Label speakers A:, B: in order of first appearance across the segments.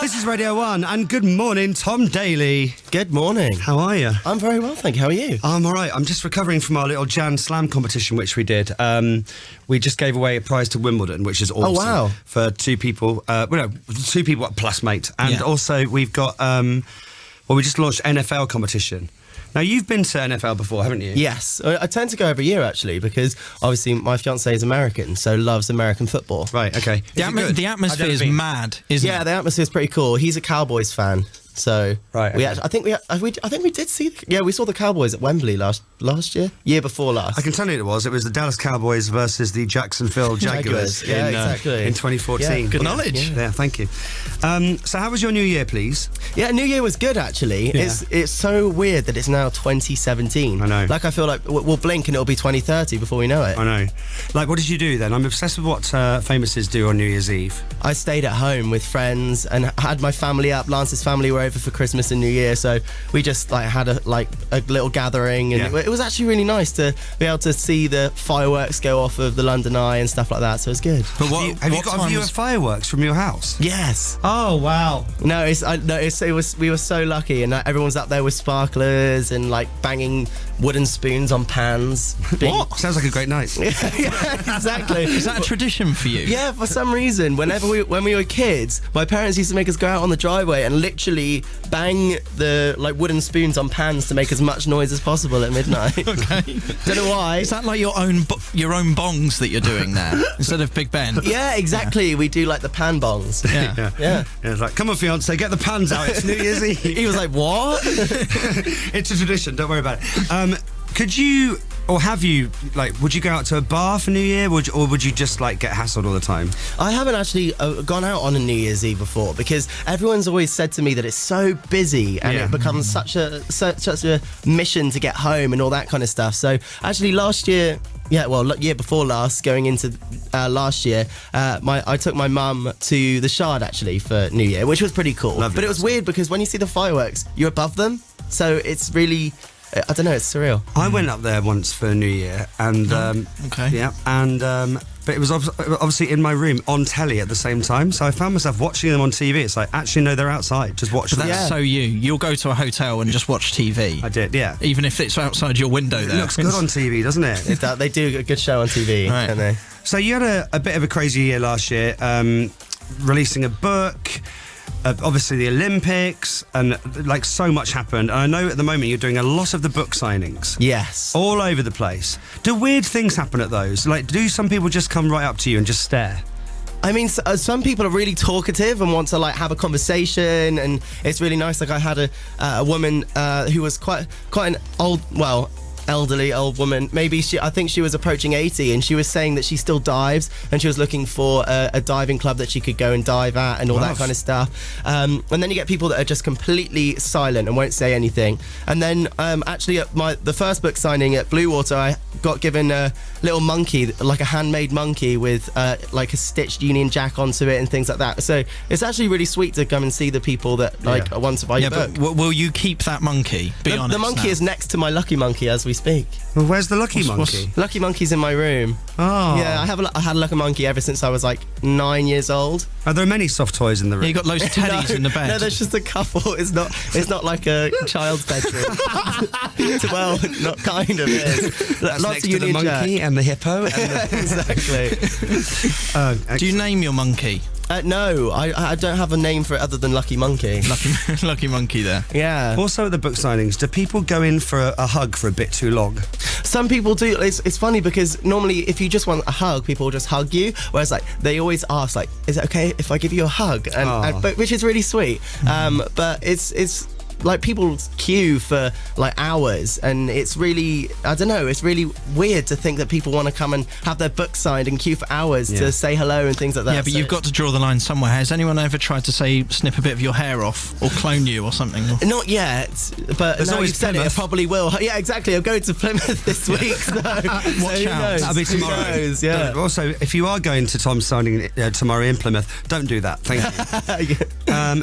A: This is Radio 1, and good morning, Tom Daley.
B: Good morning.
A: How are you?
B: I'm very well, thank you. How are you?
A: I'm all right. I'm just recovering from our little Jan Slam competition, which we did. We just gave away a prize to Wimbledon, which is awesome.
B: Oh, wow.
A: For two people. Two people plus mate. And also we've got, we just launched NFL competition. Now, you've been to NFL before, haven't you?
B: Yes. I tend to go every year, actually, because obviously my fiancée is American, so loves American football.
A: Right, okay.
C: The atmosphere is mad, isn't it?
B: Yeah, the atmosphere is pretty cool. He's a Cowboys fan. So
A: right, okay.
B: I think we did see. Yeah, we saw the Cowboys at Wembley last year before last.
A: I can tell you it was the Dallas Cowboys versus the Jacksonville Jaguars
B: exactly.
A: in 2014.
B: Yeah,
C: good knowledge.
A: Yeah, thank you. So how was your New Year, please?
B: Yeah, New Year was good actually.
A: Yeah.
B: It's so weird that it's now 2017.
A: I know.
B: Like I feel like we'll blink and it'll be 2030 before we know it.
A: I know. Like, what did you do then? I'm obsessed with what famouses do on New Year's Eve.
B: I stayed at home with friends and had my family up. Lance's family were over for Christmas and New Year, so we just had a little gathering, and it was actually really nice to be able to see the fireworks go off of the London Eye and stuff like that. So it's good.
A: But have you got a view of fireworks from your house?
B: Yes.
A: Oh wow.
B: No, we were so lucky, and everyone's up there with sparklers and banging wooden spoons on pans.
A: What? Sounds like a great night.
B: Yeah, exactly.
C: Is that a tradition for you?
B: Yeah, for some reason, when we were kids, my parents used to make us go out on the driveway and literally bang the wooden spoons on pans to make as much noise as possible at midnight.
C: Okay.
B: Don't know why.
C: Is that like your own bongs that you're doing there instead of Big Ben?
B: Yeah, exactly. Yeah. We do the pan bongs.
C: Yeah.
A: It's like, come on, fiance, get the pans out. It's New Year's Eve.
B: He was like, what?
A: It's a tradition. Don't worry about it. Could you, or have you, would you go out to a bar for New Year, or would you just get hassled all the time?
B: I haven't actually gone out on a New Year's Eve before, because everyone's always said to me that it's so busy and it becomes such a mission to get home and all that kind of stuff. So actually last year, year before last, going into last year, I took my mum to the Shard actually for New Year, which was pretty cool.
A: Lovely,
B: but it was weird because when you see the fireworks, you're above them, so it's really, I don't know, it's surreal.
A: I went up there once for New Year, and
C: okay,
A: yeah, and but it was obviously in my room on telly at the same time, so I found myself watching them on TV. It's like, actually, no, they're outside. Just watch them.
C: That's so you'll go to a hotel and just watch TV.
A: I did, yeah.
C: Even if it's outside your window. There,
A: it looks good on TV, doesn't it?
B: They do a good show on TV,
C: right.
B: Don't they?
A: So you had a bit of a crazy year last year, releasing a book. Obviously the Olympics, and so much happened. And I know at the moment you're doing a lot of the book signings.
B: Yes.
A: All over the place. Do weird things happen at those? Do some people just come right up to you and just stare?
B: I mean, some people are really talkative and want to have a conversation, and it's really nice. I had a woman who was quite an elderly old woman. Maybe I think she was approaching 80, and she was saying that she still dives, and she was looking for a diving club that she could go and dive at and all that kind of stuff. And then you get people that are just completely silent and won't say anything. And then actually at the first book signing at Blue Water, I got given a little monkey, a handmade monkey with a stitched Union Jack onto it and things like that. So it's actually really sweet to come and see the people that want to buy your book.
C: But will you keep that monkey? Be honest.
B: The monkey is next to my lucky monkey as we speak.
A: Well, where's the lucky monkey?
B: Lucky monkey's in my room.
A: Oh.
B: Yeah, I had a lucky monkey ever since I was 9 years old.
A: Are there many soft toys in the room?
C: Yeah, you got loads of teddies in the bed.
B: No, there's just a couple. It's not like a child's bedroom. Well, not kind of is.
A: That's
B: lots
A: next
B: of
A: to the
B: Union
A: monkey
B: Jack.
A: and the hippo.
B: Exactly.
C: Do you name your monkey?
B: No, I don't have a name for it other than Lucky Monkey.
C: Lucky Monkey there.
B: Yeah.
A: Also at the book signings, do people go in for a hug for a bit too long?
B: Some people do. It's funny because normally if you just want a hug, people will just hug you. Whereas they always ask is it okay if I give you a hug? But which is really sweet. But it's people queue for hours, and it's really, I don't know, it's really weird to think that people want to come and have their book signed and queue for hours to say hello and things like that.
C: Yeah, but you've got to draw the line somewhere. Has anyone ever tried to snip a bit of your hair off or clone you or something?
B: Not yet, but now you've said it probably will. Yeah, exactly. I'm going to Plymouth this week. So
C: watch out.
A: That'll be tomorrow.
B: Who knows, yeah.
A: Also, if you are going to Tom's signing tomorrow in Plymouth, don't do that. Thank you.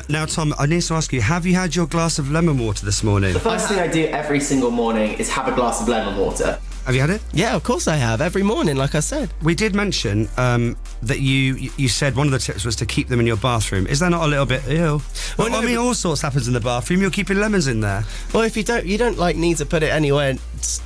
A: Now, Tom, I need to ask you, have you had your glass of lemon water this morning?
D: The first thing I do every single morning is have a glass of lemon water.
A: Have you had it?
B: Yeah, of course I have. Every morning, like I said.
A: We did mention that you said one of the tips was to keep them in your bathroom. Is that not a little bit ew?
B: Well, no,
A: I mean, all sorts happens in the bathroom. You're keeping lemons in there.
B: Well, if you don't like need to put it anywhere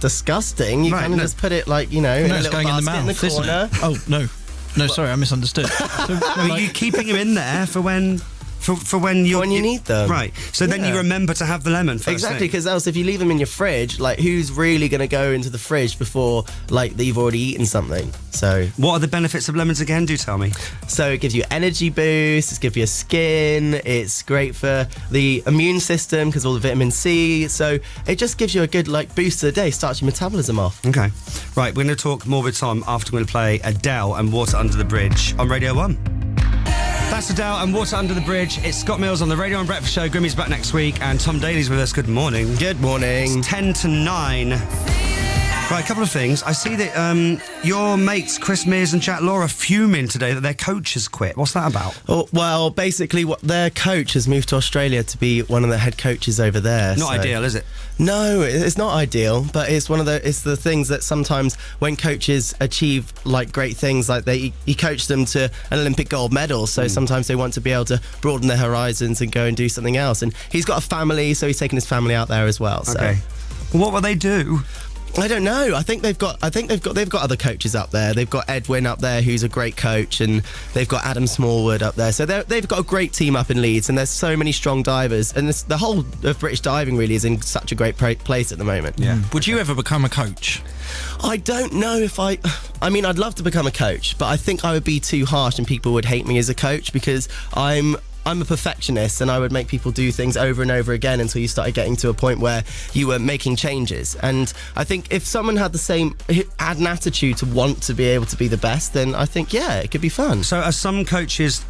B: disgusting. You
A: Right,
B: kind of
A: no.
B: just put it like, in a
C: No,
B: little
C: it's going in the
B: basket
C: mouth, isn't
B: corner.
C: it? Oh, no. No, sorry, I misunderstood. So,
A: Are you keeping them in there for when? For when you
B: need them.
A: Right. So then you
B: Yeah.
A: remember to have the lemon first.
B: Exactly,
A: thing.
B: because else if you leave them in your fridge, like who's really going to go into the fridge before like you've already eaten something? So
A: What are the benefits of lemons again? Do tell me.
B: it gives you energy boost, it's good for your skin, it's great for the immune system because all the vitamin C. So it just gives you a good like boost to the day, starts your metabolism off.
A: Okay. Right, we're going to talk more with Tom after we're going to play Adele and Water Under the Bridge on Radio 1. That's Adele and Water Under the Bridge. It's Scott Mills on the Radio and Breakfast Show. Grimmy's back next week and Tom Daley's with us. Good morning.
B: Good morning.
A: It's 10 to 9. Right, a couple of things. I see that your mates Chris Mears and Jack Law are fuming today that their coach has quit. What's that about?
B: Oh, well, basically, their coach has moved to Australia to be one of the head coaches over there.
A: Not ideal, is it?
B: No, it's not ideal, but it's it's the things that sometimes when coaches achieve like great things, like he coached them to an Olympic gold medal, so sometimes they want to be able to broaden their horizons and go and do something else. And he's got a family, so he's taking his family out there as well. So.
A: Okay. Well, what will they do?
B: I don't know. I think they've got other coaches up there. They've got Edwin up there, who's a great coach, and they've got Adam Smallwood up there. So they've got a great team up in Leeds, and there's so many strong divers, and the whole of British diving really is in such a great place at the moment.
A: Yeah.
C: would you ever become a coach?
B: I don't know if I mean, I'd love to become a coach, but I think I would be too harsh and people would hate me as a coach because I'm a perfectionist and I would make people do things over and over again until you started getting to a point where you were making changes. And I think if someone had had an attitude to want to be able to be the best, then I think, yeah, it could be fun.
A: So are some coaches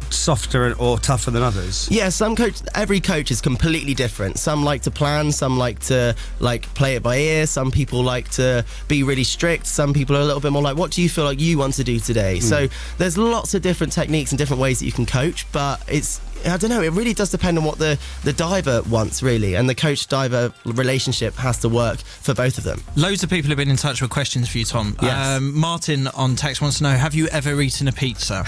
A: softer or tougher than others?
B: Yeah, every coach is completely different. Some like to plan, some like to play it by ear, some people like to be really strict, some people are a little bit more like, what do you feel like you want to do today? So there's lots of different techniques and different ways that you can coach, but I don't know, it really does depend on what the diver wants, really, and the coach-diver relationship has to work for both of them.
C: Loads of people have been in touch with questions for you, Tom.
B: Yes.
C: Martin on text wants to know, have you ever eaten a pizza?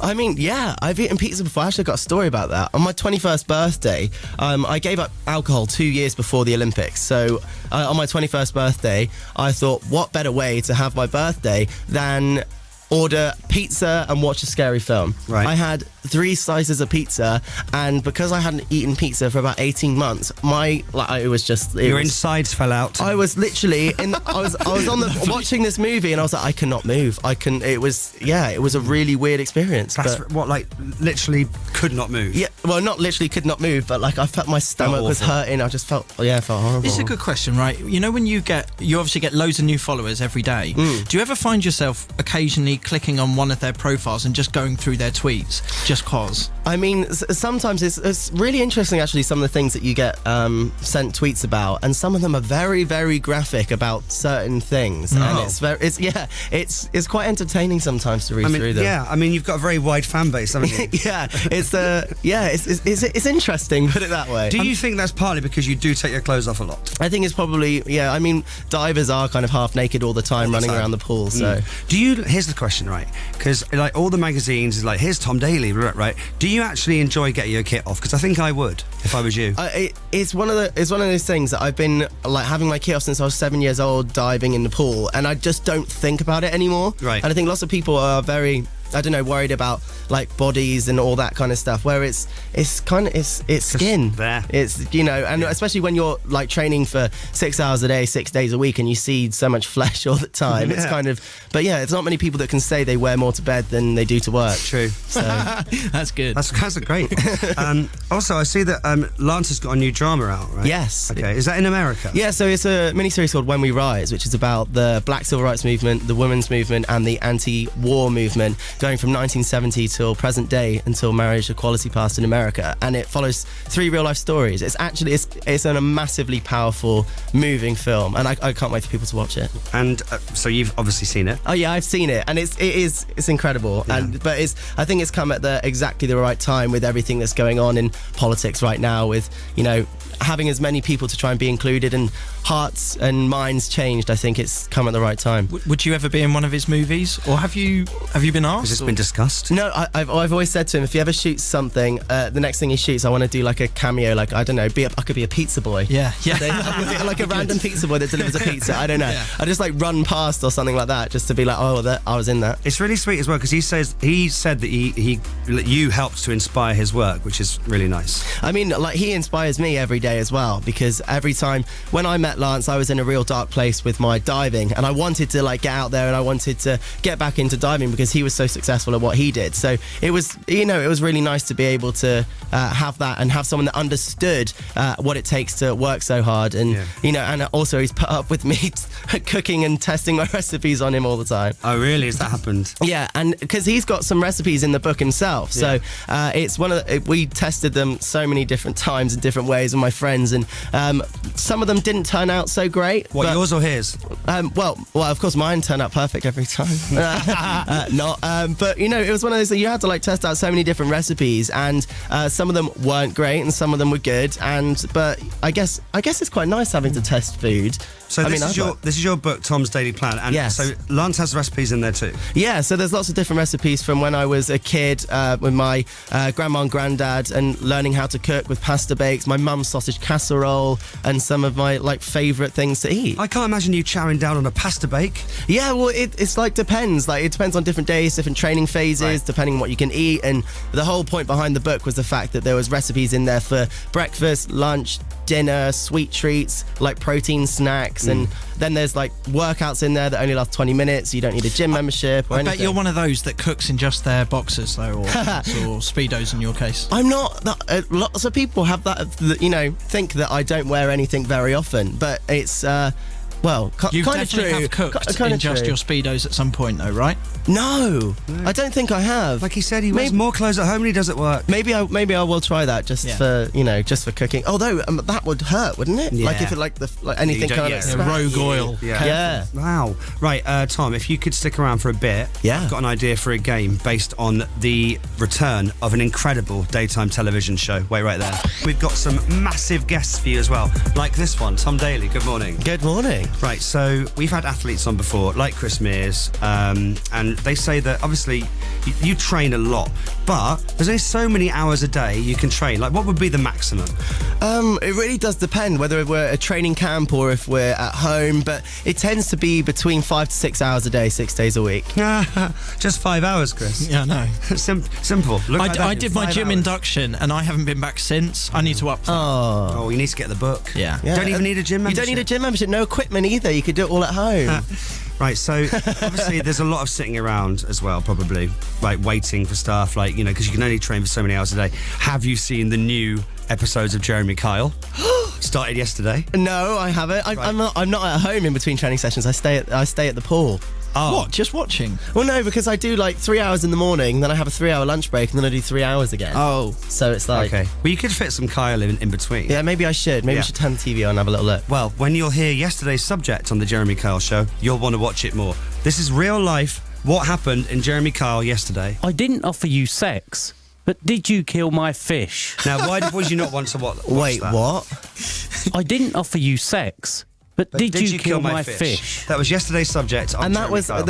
B: I mean, yeah, I've eaten pizza before. I actually got a story about that. On my 21st birthday, I gave up alcohol 2 years before the Olympics. So on my 21st birthday, I thought, what better way to have my birthday than order pizza and watch a scary film.
A: Right.
B: I had 3 slices of pizza, and because I hadn't eaten pizza for about 18 months,
A: Your insides fell out.
B: I was literally I was on watching this movie, and I was like, I cannot move. It was a really weird experience.
A: That's
B: but,
A: literally could not move.
B: yeah, well, not literally could not move, but like I felt my stomach was
A: awful.
B: hurting. I just felt horrible.
C: This is a good question, right? You know, when you obviously get loads of new followers every day. Do you ever find yourself occasionally clicking on one of their profiles and just going through their tweets just cause?
B: I mean, sometimes it's really interesting, actually, some of the things that you get sent tweets about, and some of them are very, very graphic about certain things, and it's quite entertaining sometimes to read through them.
A: Yeah, I mean, you've got a very wide fan base, haven't you?
B: It's interesting, put it that way.
A: Do you think that's partly because you do take your clothes off a lot?
B: I think it's probably, I mean, divers are kind of half naked all the time, running around the pool, so...
A: Here's the question, right? Because like all the magazines is like, here's Tom Daley, right? Do you actually enjoy getting your kit off? Because I think I would if I was you.
B: It's one of those things that I've been like having my kit off since I was 7 years old, diving in the pool, and I just don't think about it anymore.
A: Right.
B: And I think lots of people are very, I don't know, worried about like bodies and all that kind of stuff, where it's skin.
A: There.
B: It's, and especially when you're like training for 6 hours a day, 6 days a week, and you see so much flesh all the time. It's kind of, but yeah, it's not many people that can say they wear more to bed than they do to work.
A: True.
B: So
C: That's good.
A: That's great. Also, I see that Lance has got a new drama out, right?
B: Yes.
A: Okay. Is that in America?
B: Yeah, so it's a miniseries called When We Rise, which is about the Black Civil Rights Movement, the women's movement, and the anti-war movement going from 1970 till present day until marriage equality passed in America, and it follows 3 real life stories. It's actually it's a massively powerful, moving film, and I can't wait for people to watch it.
A: And so you've obviously seen it.
B: Oh yeah, I've seen it, and it's incredible.
A: Yeah.
B: But I think it's come at exactly the right time with everything that's going on in politics right now, with having as many people to try and be included and hearts and minds changed. I think it's come at the right time.
C: Would you ever be in one of his movies, or have you been asked?
A: Has this been discussed?
B: No, I've always said to him, if he ever shoots something, the next thing he shoots, I want to do like a cameo, like, I don't know, I could be a pizza boy.
C: Yeah.
B: Like a random pizza boy that delivers a pizza. I don't know.
C: Yeah.
B: I just like run past or something like that, just to be like, I was in that.
A: It's really sweet as well, because he said that you helped to inspire his work, which is really nice.
B: I mean, like, he inspires me every day as well, because every time when I met Lance, I was in a real dark place with my diving, and I wanted to like get out there and I wanted to get back into diving because he was so successful at what he did. So it was really nice to be able to have that and have someone that understood what it takes to work so hard, and and also he's put up with me cooking and testing my recipes on him all the time.
A: Oh really? Has that happened?
B: Yeah, and because he's got some recipes in the book himself, so it's we tested them so many different times in different ways with my friends, and some of them didn't turn out so great.
A: What, yours or his?
B: Well, of course mine turned out perfect every time. But it was one of those that you had to like test out so many different recipes, and some of them weren't great and some of them were good, but I guess it's quite nice having to test food.
A: So this is your book, Tom's Daily Plan, and
B: yes.
A: So Lance has recipes in there too.
B: Yeah, so there's lots of different recipes from when I was a kid with my grandma and granddad, and learning how to cook with pasta bakes, my mum's sausage casserole, and some of my like favourite things to eat.
A: I can't imagine you chowing down on a pasta bake.
B: Yeah, well, it's like depends. Like, it depends on different days, different training phases,
A: right,
B: depending on what you can eat. And the whole point behind the book was the fact that there was recipes in there for breakfast, lunch, dinner, sweet treats, like protein snacks, and then there's like workouts in there that only last 20 minutes. You don't need a gym membership or
C: I
B: anything.
C: bet you're one of those that cooks in just their boxers though, or Speedos in your case.
B: I'm not. Lots of people have that, think that I don't wear anything very often, but it's
C: You
B: kind of
C: definitely
B: true.
C: have cooked
B: Kind
C: in
B: of
C: just
B: true.
C: your Speedos at some point though, right?
B: No, I don't think I have.
A: Like he said, he wears more clothes at home than he does at work.
B: Maybe I will try that just for cooking. Although that would hurt, wouldn't it?
A: Yeah.
B: Like if it anything kind of
C: rogue oil.
B: Yeah.
A: Wow. Right, Tom, if you could stick around for a bit,
B: Yeah.
A: I've got an idea for a game based on the return of an incredible daytime television show. Wait right there. We've got some massive guests for you as well, like this one, Tom Daley. Good morning.
B: Good morning.
A: Right, so we've had athletes on before, like Chris Mears, and they say that obviously you train a lot, but there's only so many hours a day you can train. Like, what would be the maximum?
B: It really does depend whether we're at a training camp or if we're at home, but it tends to be between 5 to 6 hours a day, 6 days a week.
A: Just 5 hours, Chris.
C: Yeah, no.
A: Simple. Look like that
C: I
A: in
C: did my
A: 5
C: gym
A: hours.
C: induction and I haven't been back since. I need to up that.
A: Oh, you need to get the book.
C: Yeah.
B: Yeah.
A: Don't even need a gym membership.
B: You don't need a gym membership, no equipment either. You could do it all at home.
A: Right, so obviously there's a lot of sitting around as well, probably, like waiting for stuff, like, because you can only train for so many hours a day. Have you seen the new episodes of Jeremy Kyle? Started yesterday.
B: No, I haven't. I'm not at home in between training sessions. I stay at the pool.
A: Oh.
C: What? Just watching?
B: Well, no, because I do like 3 hours in the morning, then I have a 3 hour lunch break, and then I do 3 hours again.
C: Oh.
B: So it's like...
A: Okay. Well, you could fit some Kyle in between.
B: Yeah, maybe I should. Maybe
A: Yeah.
B: I should turn the TV on and have a little look.
A: Well, when you'll hear yesterday's subject on the Jeremy Kyle show, you'll want to watch it more. This is real life. What happened in Jeremy Kyle yesterday?
D: I didn't offer you sex, but did you kill my fish?
A: Now, why would you not want to watch
B: Wait,
A: that?
B: what?
D: I didn't offer you sex, but did you kill my fish?
A: That was yesterday's subject. On
B: And that
A: Jeremy
B: was
A: Kyle.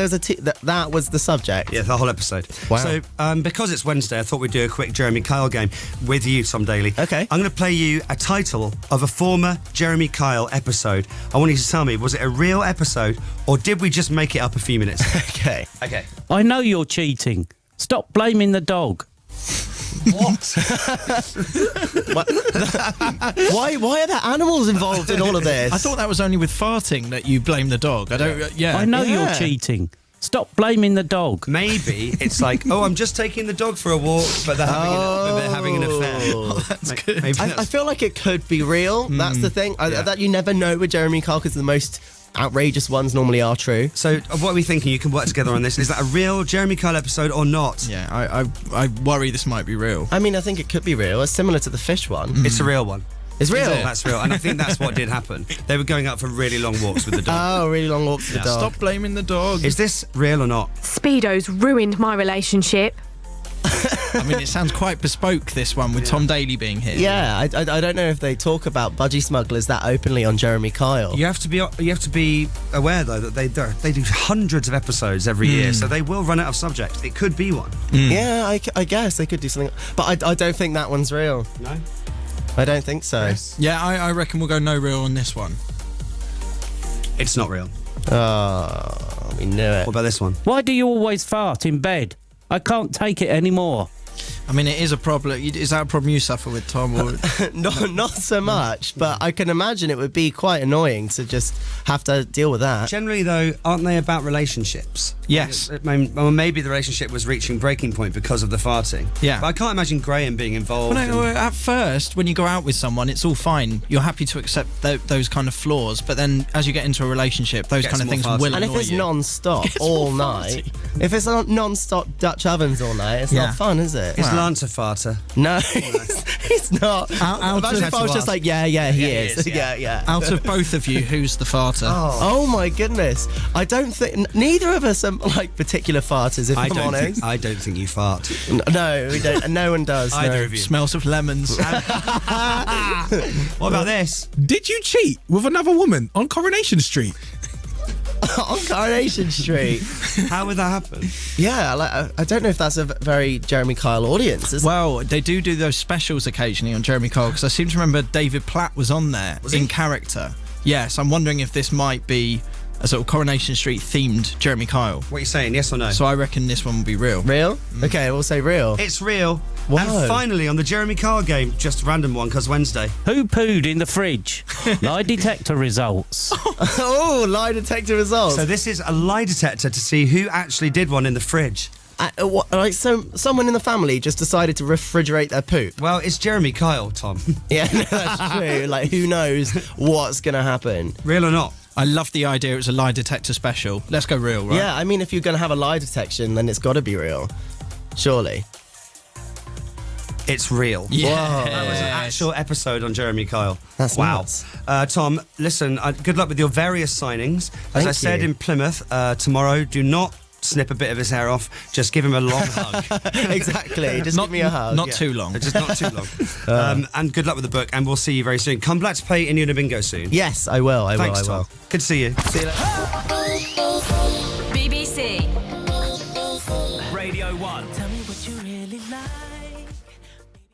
B: that was the subject.
A: Yeah, the whole episode.
B: Wow.
A: So, because it's Wednesday, I thought we'd do a quick Jeremy Kyle game with you, Tom Daley.
B: Okay.
A: I'm going to play you a title of a former Jeremy Kyle episode. I want you to tell me, was it a real episode or did we just make it up a few minutes ago?
B: Okay.
A: Okay.
D: I know you're cheating. Stop blaming the dog.
A: What?
B: Why are there animals involved in all of this?
C: I thought that was only with farting that you blame the dog. I don't. Yeah.
D: I know
B: Yeah.
D: you're cheating. Stop blaming the dog.
A: Maybe it's like, I'm just taking the dog for a walk, but they're having an affair.
C: That's
A: Maybe
C: good.
A: that's-
B: I feel like it could be real. That's the thing.
A: Yeah.
B: That you never know with Jeremy Kyle, because the most outrageous ones normally are true.
A: So what are we thinking? You can work together on this. Is that a real Jeremy Kyle episode or not?
C: Yeah, I worry this might be real.
B: I mean, I think it could be real. It's similar to the fish one.
A: It's a real one.
B: It's real.
A: That's real. And I think that's what did happen. They were going out for really long walks with the dog.
B: Oh, really long walks with the dog.
C: Stop blaming the dog.
A: Is this real or not?
E: Speedos ruined my relationship.
C: I mean, it sounds quite bespoke, this one, with Tom Daley being here.
B: Yeah, I don't know if they talk about budgie smugglers that openly on Jeremy Kyle.
A: You have to be aware though that they do hundreds of episodes every year, so they will run out of subjects. It could be one.
B: Yeah, I guess they could do something, but I don't think that one's real.
A: No.
B: I don't think so.
A: Yes.
C: Yeah, I reckon we'll go no real on this one.
A: It's not real.
B: Oh, we knew it.
A: What about this one?
D: Why do you always fart in bed? I can't take it anymore.
C: I mean, it is a problem. Is that a problem you suffer with, Tom? Or...
B: not so much, but I can imagine it would be quite annoying to just have to deal with that.
A: Generally, though, aren't they about relationships?
C: Yes.
A: Well, maybe the relationship was reaching breaking point because of the farting.
C: Yeah.
A: But I can't imagine Graham being involved.
C: Well, no, at first, when you go out with someone, it's all fine. You're happy to accept those kind of flaws, but then as you get into a relationship, those
A: Gets
C: kind of
A: more
C: things
A: farty.
C: will
B: And
C: annoy
B: if it's
C: you.
B: non-stop
C: Gets
B: all
C: more
B: night,
C: farty.
B: if it's non-stop Dutch ovens all night, it's
C: Yeah.
B: not fun, is it?
A: Is Lance a farter?
B: No, he's not.
C: Out
B: Imagine
C: of-
B: if I was just like, yeah, he is.
A: he is, yeah.
B: yeah.
C: Out of both of you, who's the farter?
B: Oh my goodness! I don't think neither of us are like particular farters. If I'm honest,
A: I don't think you fart.
B: no, we don't. And no one does.
A: Either
B: no.
A: of you.
C: Smells of lemons.
A: What about this?
F: Did you cheat with another woman on Coronation Street?
B: On Coronation Street.
A: How would that happen?
B: Yeah, I don't know if that's a very Jeremy Kyle audience.
C: Well, they do those specials occasionally on Jeremy Kyle, because I seem to remember David Platt was on there in character. Yes, I'm wondering if this might be a sort of Coronation Street themed Jeremy Kyle.
A: What are you saying? Yes or no?
C: So I reckon this one will be real.
B: Real? Okay, we'll say real.
A: It's real.
B: Whoa.
A: And finally, on the Jeremy Kyle game, just a random one, because Wednesday.
D: Who pooed in the fridge? Lie detector results.
B: Oh, lie detector results.
A: So this is a lie detector to see who actually did one in the fridge.
B: So someone in the family just decided to refrigerate their poop.
A: Well, it's Jeremy Kyle, Tom.
B: Yeah, no, that's true. Like, who knows what's gonna happen?
A: Real or not?
C: I love the idea it was a lie detector special. Let's go real, right?
B: Yeah, I mean, if you're gonna have a lie detection, then it's got to be real, surely.
A: It's real.
C: Yeah.
A: That was an actual episode on Jeremy Kyle.
B: That's
A: wow.
B: nuts.
A: Tom, listen, good luck with your various signings. As
B: Thank
A: I said
B: you.
A: in Plymouth, tomorrow, do not snip a bit of his hair off. Just give him a long hug.
B: Exactly. Just give me a hug.
C: Not
B: Yeah.
C: too long.
A: Just not too long. And good luck with the book, and we'll see you very soon. Come back to play India Bingo soon.
B: Yes, I will.
A: Thanks,
B: I will.
A: Tom. Good to see you.
B: See you later.